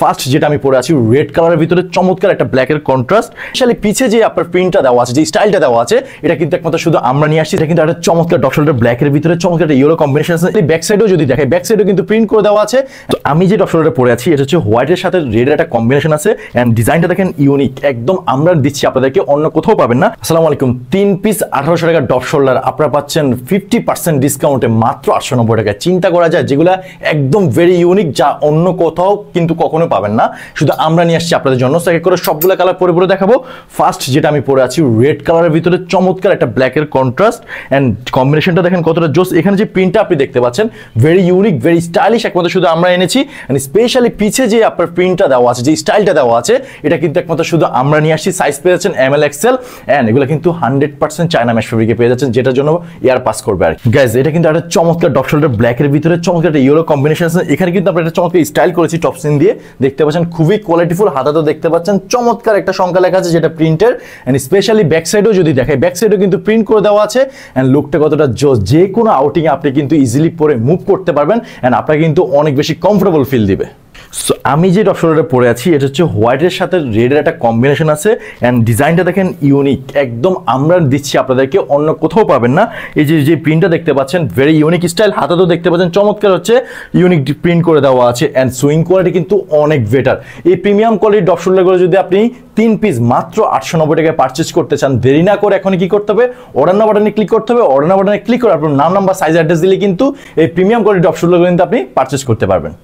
First যেটা আমি পরে আছি রেড কালারের ভিতরে চমৎকার একটা ব্ল্যাকের কন্ট্রাস্ট। স্পেশালি পিছে যে আপনার প্রিন্টটা দেওয়া আছে, যে স্টাইলটা দেওয়া আছে, এটা কিন্তু একমাত্র শুধু আমরা নিয়ে আসছি। এটা কিন্তু একটা চমৎকার ডট শোল্ডার ব্ল্যাকের ভিতরে চমৎকার একটা ইয়েলো কম্বিনেশন আছে। ব্যাক সাইডেও যদি দেখে, ব্যাক সাইডেও কিন্তু প্রিন্ট করে দেওয়া আছে। তো আমি যে ডট শোল্ডারটা পরে আছি এটা হচ্ছে হোয়াইটের সাথে রেডের একটা কম্বিনেশন আছে, এন্ড ডিজাইনটা দেখেন ইউনিক, একদম আমরা দিচ্ছি আপনাদেরকে, অন্য কোথাও পাবেন না। আসসালামু আলাইকুম। 3 পিস 1800 টাকা ডট শোল্ডার আপনারা পাচ্ছেন 50% ডিসকাউন্টে মাত্র 890 টাকায়। চিন্তা করা যায় যেগুলা একদম ভেরি ইউনিক, যা অন্য কোথাও কিন্তু কখনো পাবেন না, শুধু আমরা নিয়ে আসছি আপনাদের জন্য। এক করে সবগুলো কালার পরে পরে দেখাবো। ফার্স্ট যেটা আমি পরে আছি রেড কালারের ভিতরে চমৎকার একটা ব্ল্যাকের কন্ট্রাস্ট, এন্ড কম্বিনেশনটা দেখেন কতটা জোস। এখানে যে প্রিন্টটা আপনি দেখতে পাচ্ছেন ভেরি ইউনিক, ভেরি স্টাইলিশ, একমাত্র শুধু আমরা এনেছি। এন্ড স্পেশালি পিছে যে আপনার প্রিন্টটা দেওয়া আছে, যে স্টাইলটা দেওয়া আছে, এটা কিন্তু একমাত্র শুধু আমরা নিয়ে আসছি। সাইজ পেয়ে যাচ্ছেন ML XL, এন্ড এগুলো কিন্তু 100% চায়না ম্যাশ ফেব্রিকে পেয়ে যাচ্ছেন, যেটার জন্য এয়ার পাস করবে। আর গাইজ এটা কিন্তু একটা চমৎকার ডট শোল্ডার ব্ল্যাকের ভিতরে চমৎকার একটা ইয়েলো কম্বিনেশন আছে। এখানে কিন্তু আমরা একটা চমৎকার স্টাইল করেছি টপসিন দিয়ে, দেখতে পাচ্ছেন খুবই কোয়ালিটিফুল। হাতাতেও দেখতে পাচ্ছেন চমৎকার একটা সংখ্যা লেখা আছে, যেটা প্রিন্টের। এন্ড স্পেশালি ব্যাক সাইডেও যদি দেখে, ব্যাক সাইডেও কিন্তু প্রিন্ট করে দেওয়া আছে। এন্ড লুকটা কতটা জোস, যে কোনো আউটিং এ আপনি কিন্তু ইজিলি পরে মুভ করতে পারবেন, এন্ড আপনাকে কিন্তু অনেক বেশি কমফোর্টেবল ফিল দিবে। সো আমি যে ডট শোল্ডারটা পরে আছি এটা হচ্ছে হোয়াইটের সাথে রেডের একটা কম্বিনেশন আছে, এন্ড ডিজাইনটা দেখেন ইউনিক, একদম আমরা দিচ্ছি আপনাদেরকে, অন্য কোথাও পাবেন না। এই যে প্রিন্টটা দেখতে পাচ্ছেন ভেরি ইউনিক স্টাইল, হাতাতেও দেখতে পাচ্ছেন চমৎকার হচ্ছে ইউনিক প্রিন্ট করে দেওয়া আছে। এন্ড সুইং কোয়ালিটি কিন্তু অনেক বেটার। এই প্রিমিয়াম কোয়ালিটির ডট শোল্ডারগুলো যদি আপনি 3 পিস মাত্র 890 টাকায় পারচেজ করতে চান, দেরি না করে এখন কি করতে হবে, অর্ডার নাও বাটনে ক্লিক করতে হবে। অর্ডার নাও বাটনে ক্লিক করে আপনার নাম, নাম্বার, সাইজ, অ্যাড্রেস দিলে কিন্তু এই প্রিমিয়াম কোয়ালিটির ডট শোল্ডারগুলো কিন্তু আপনি পারচেজ করতে পারবেন।